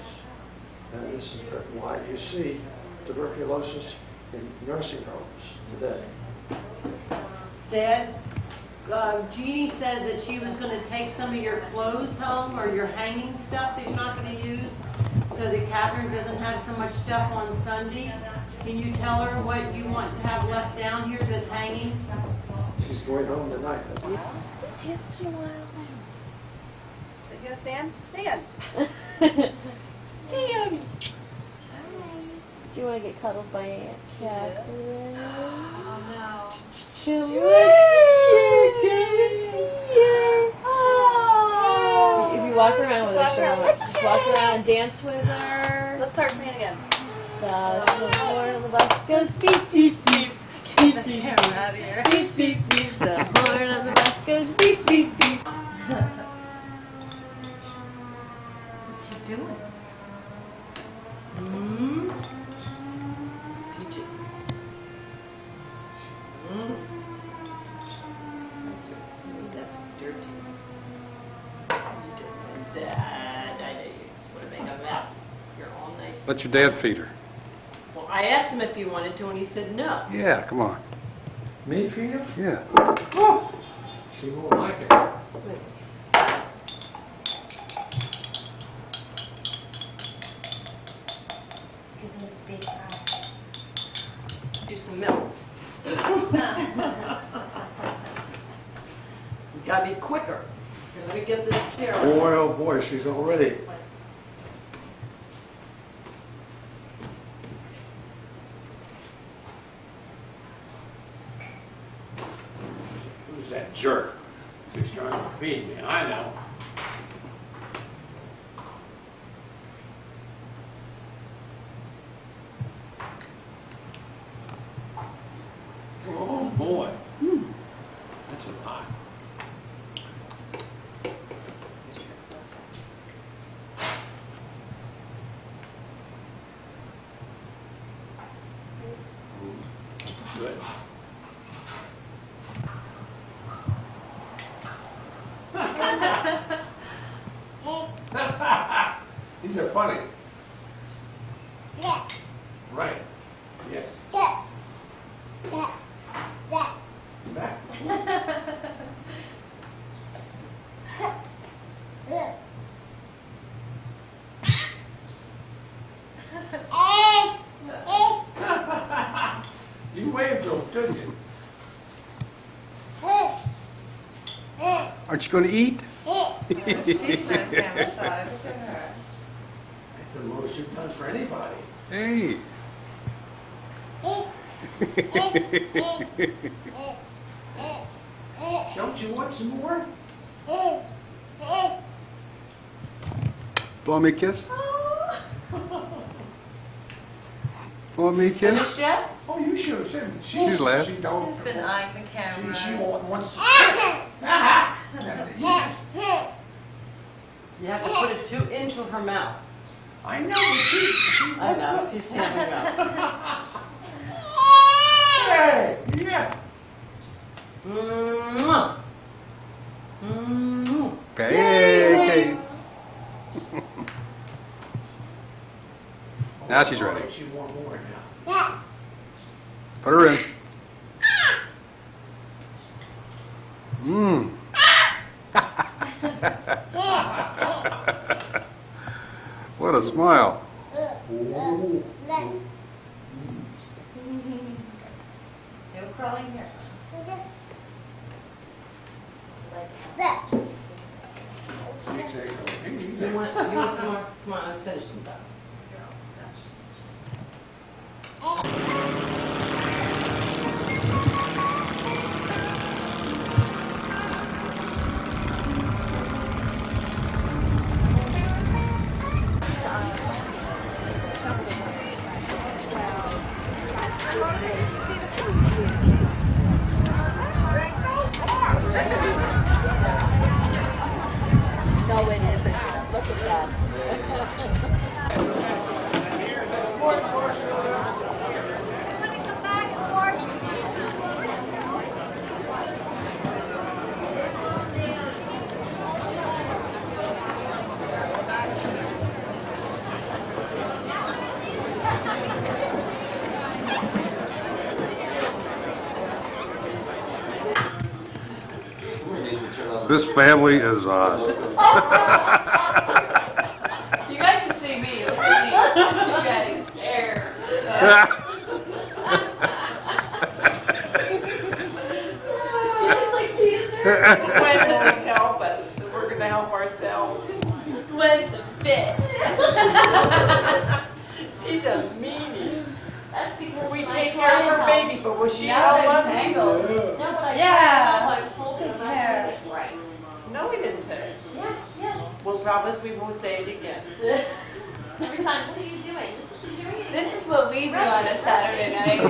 And this is why you see tuberculosis in nursing homes today. Dad, Jeannie said that she was going to take some of your clothes home or your hanging stuff that you're not going to use so that Catherine doesn't have so much stuff on Sunday. Can you tell her what you want to have left down here that's hanging? She's going home tonight. Dance in a while. You gonna stand? Stand. Dan! Do you want to get cuddled by Aunt Catherine? Oh no. She'll If you walk around with Just walk around and dance with her. Let's start singing again. The horn of the bus goes beep, beep, beep. Keep the camera out of here. Beep, beep, beep. The horn of the bus goes beep, beep, beep. What's he doing? Hmm? Peaches. Hmm? That's dirty. You just did that. I know you just want to make a mess. You're all nice. Let your dad feed her. Well, I asked him if he wanted to, and he said no. Yeah, come on. Me feed her? Yeah. Oh, she won't like it. Do some milk. You gotta be quicker. Here, let me get this chair. Boy, oh boy, she's already. Who's that jerk? He's trying to feed me, I know. Oh boy. That's a lot. Good. These are funny. Right. Yes. Back. You waved to him, didn't you? Aren't you going to eat? She's not family side. Look at her. That's the most you've done for anybody. Hey. Don't you want some more? Blow me a kiss? Blow me a kiss? Finished yet? Oh, you should have said. She's laughing. She don't. She's been eyeing the camera. She wants. You have to put it into her mouth. I know. She I know, she's handing up. Hey, yeah. Mwah. Mwah. Okay. Okay. Now she's ready. She want more now. Put her in. Mmm. What a smile. Ooh. No crawling here. You want some more? Come on, let's finish some stuff. No, it isn't. Look at that. This family is odd. You guys can see me. Look at me. You guys scared. She looks like Peter. Gwen won't help us, so we're gonna help ourselves. Gwen's a bitch. She's a meanie. That's because We I take tried care of her to help. baby, but will she Now help they're us? tangled. No, but I Yeah. tried to help. I told her not to do it right. No, we didn't say. Yeah, yeah. Well, promise we won't say it again. Every time, what are you doing? This isn't doing This anything. is what we do on a Saturday night.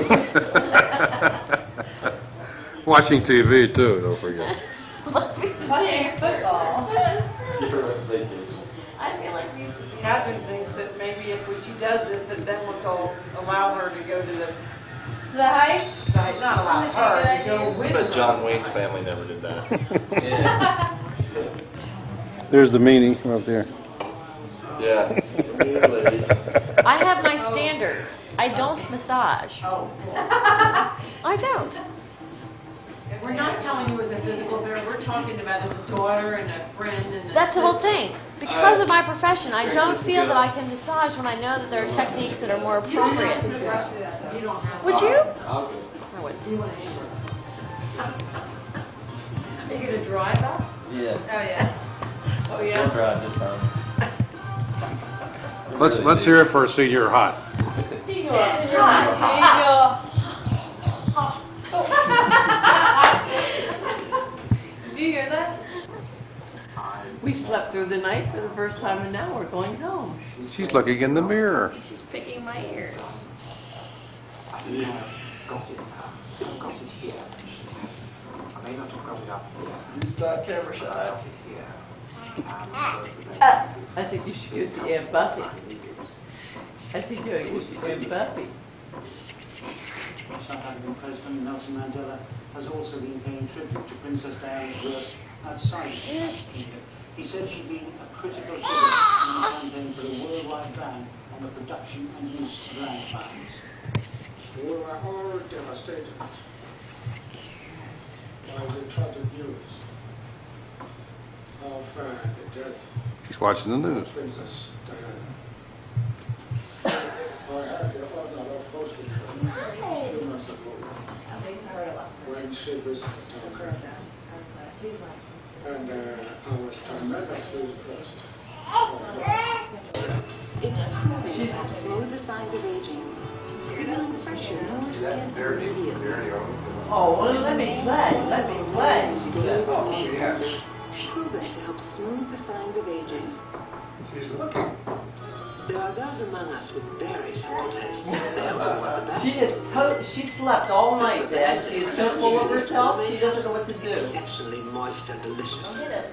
Watching TV too, don't forget. Playing football. You're on vacation. I feel like we should be. Catherine thinks that maybe if she does this, that then we'll allow her to go to the, The height? not allow her to go with But her. John Wayne's family never did that. Yeah. There's the meaning up there. Yeah. Really. I have my standards. I don't massage. Oh. I don't. We're not telling you as a physical therapist, we're talking about as a daughter and a friend and a That's the whole sister. thing. Because of my profession, I don't feel that I can massage when I know that there are techniques that are more appropriate. You don't have to. Would you? I'll go. I would. You want to handle it. Are you going to drive up? Yeah. Oh, yeah. Oh, Don't yeah. drive this time. Let's hear it for a senior hot. Did you hear that? We slept through the night for the first time, and now we're going home. She's looking in the mirror. She's picking my ears. You start camera shy. I think you should use the Aunt Buffy. I think you should use the Aunt Buffy. South African President Nelson Mandela has also been paying tribute to Princess Diana's work outside South Africa. He said she'd been a critical figure in the campaign for a worldwide ban on the production and use of land mines. We were all devastated by the tragic news of the death She's watching the news. of Princess Diana. I had the honor of hosting her 2 months ago when she visited Tonga. And I was tremendously impressed. It's smooth the signs of aging. Feeling fresher, more skin immediately. Oh, well, let me play, she said. Oh, yes. Proven to help smooth the signs of aging. She's looking. There are those among us with very simple tastes. They don't know what the best. She slept all night, Dad. She is so full of herself, she doesn't know what to do. Exceptionally moist and delicious.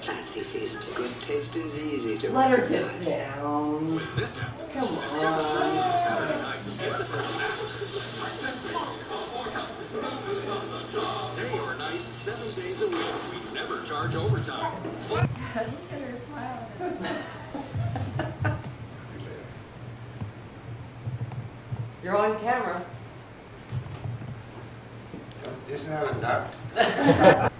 Fancy feast. Good taste is easy to Let her get recognize. down. Come on. Day or night, 7 days a week. We never charge overtime. Look at her smiling. You're on camera. Isn't that enough?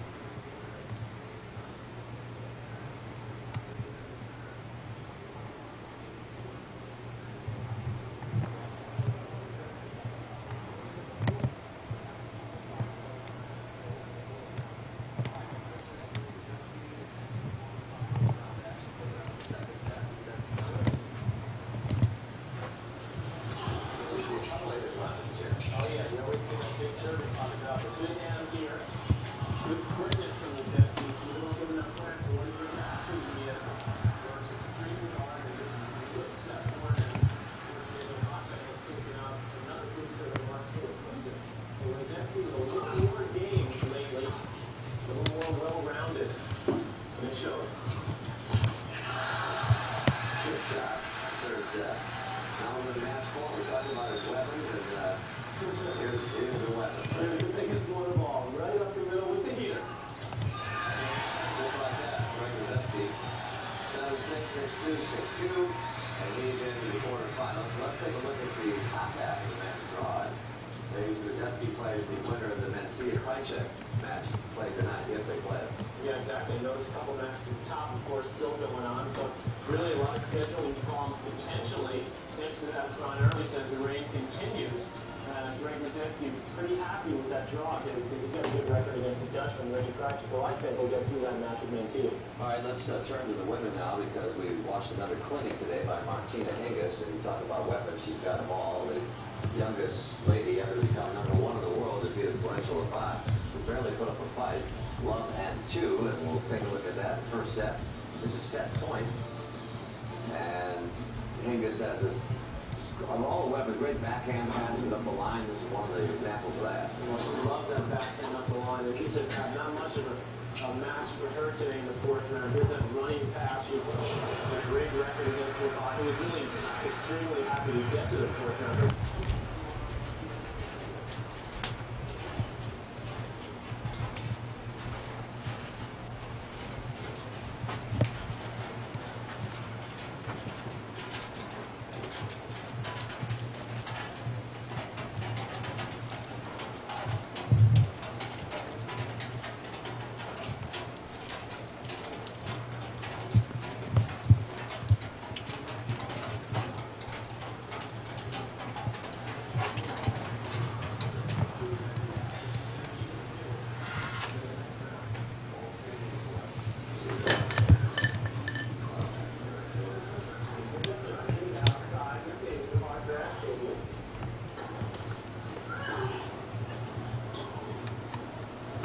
Yeah, exactly. And those couple matches at the top, of course, still going on. So really a lot of scheduling problems potentially. As Ron Early says, the rain continues. Greg Mizensky pretty happy with that draw because he's got a good record against the Dutchman, Richard Krajcik. I think will get through that match with Mantilla. All right, let's turn to the women now because we watched another clinic today by Martina Hingis, and you talk about weapons. She's got them all. The youngest lady ever to become #1 in the world to be a differential of 5. She barely put up a fight. 1 and 2, and we'll take a look at that first set. This is set point. And Hingis has this, of all the weapons, great backhand passes up the line. This is one of the examples of that. Well, she loves that backhand up the line. As you said, Pat, not much of a match for her today in the fourth round. Here's that running pass with a great record against Levine, who was really extremely happy to get to the fourth round.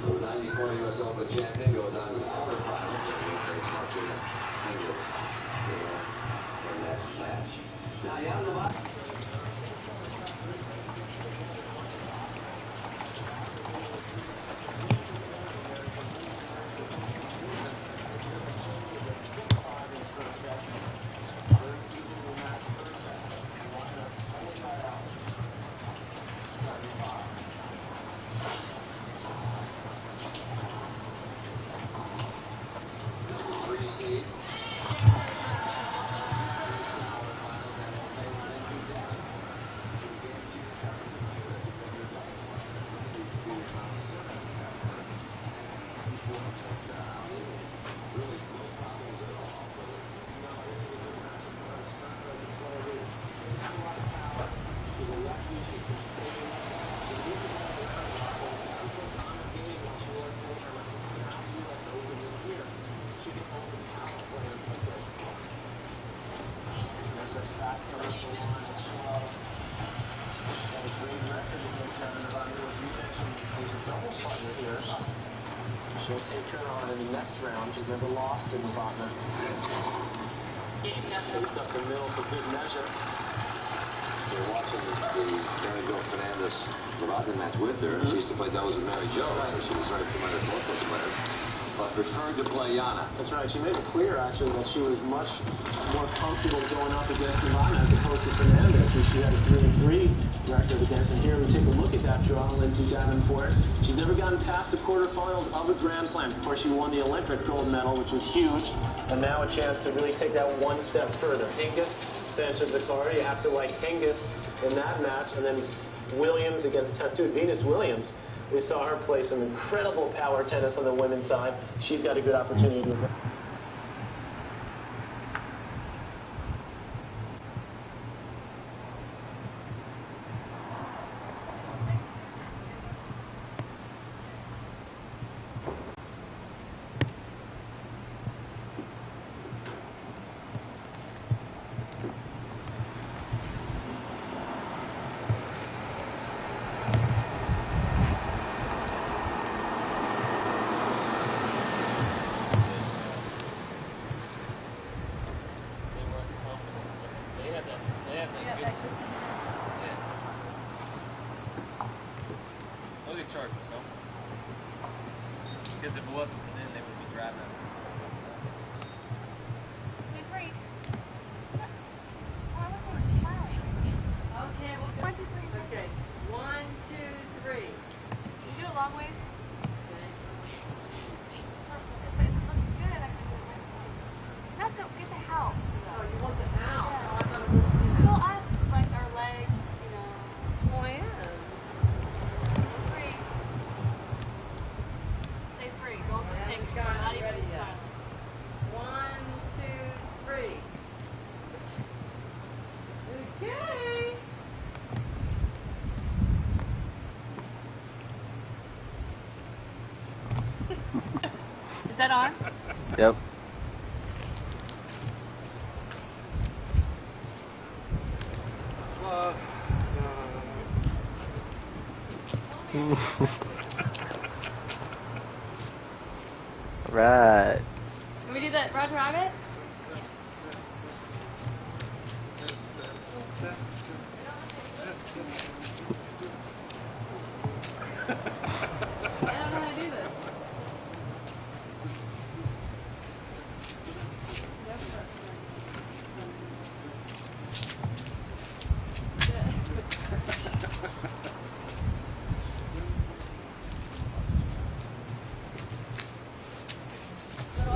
The 94 U.S. Open champion goes on to the quarterfinals and will face Martina Hingis in their next match. Now, Jan Novotny. She'll take her on in the next round. She's never lost to Novotny. Face up the middle for good measure. You're watching the Mary Jo Fernandez-Novotny match with her. She used to play doubles with Mary Jo, so she was very familiar with both those players. But preferred to play Jana. That's right. She made it clear, actually, that she was much more comfortable going up against Novotny as opposed to Fernandez, who she had a 3-3 record against. And here we take a look at that draw, Lindsay Davenport. She's never gotten past the quarterfinals of a Grand Slam. Of course, she won the Olympic gold medal, which was huge. And now a chance to really take that one step further. Hingis, Sanchez-Vicari, you have to like Hingis in that match. And then Williams against Testudo. Venus Williams. We saw her play some incredible power tennis on the women's side. She's got a good opportunity to Look at charges, so. Because if it wasn't for them, they would be driving up. Okay, well, 1, 2, 3. Okay, 1, 2, 3. Can you do it long ways? Okay. If it looks good, I can do it right away. Not to get the help. Oh, you want the out? Yeah. Oh, I thought it was, Well, I like our legs, you know. Oh, I am. Free. Stay free. Go for I things. haven't gotten Not even ready yet. smiling. 1, 2, 3. Okay. Is that on? Yep. Right. Can we do that Roger Rabbit?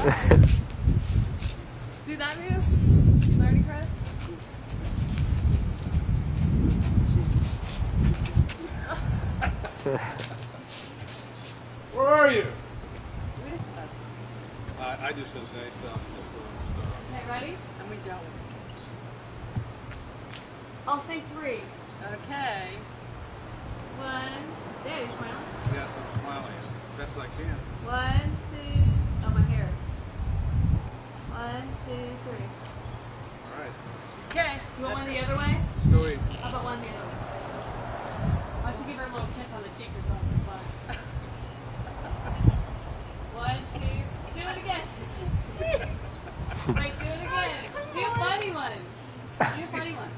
Do that move? Learning crest? Where are you? I do Cincinnati stuff. Okay, ready? And we don't. I'll say 3. Okay. 1. There, you smile. Yes, I'm smiling as best I can. 1, 2. Oh, my hair. 1, 2, 3. All right. Okay. You want one the other way? Let's go eat. How about one the other way? Why don't you give her a little kiss on the cheek or something fun? 1, 2. Do it again. Wait, do it again. Do a funny one. Do a funny one.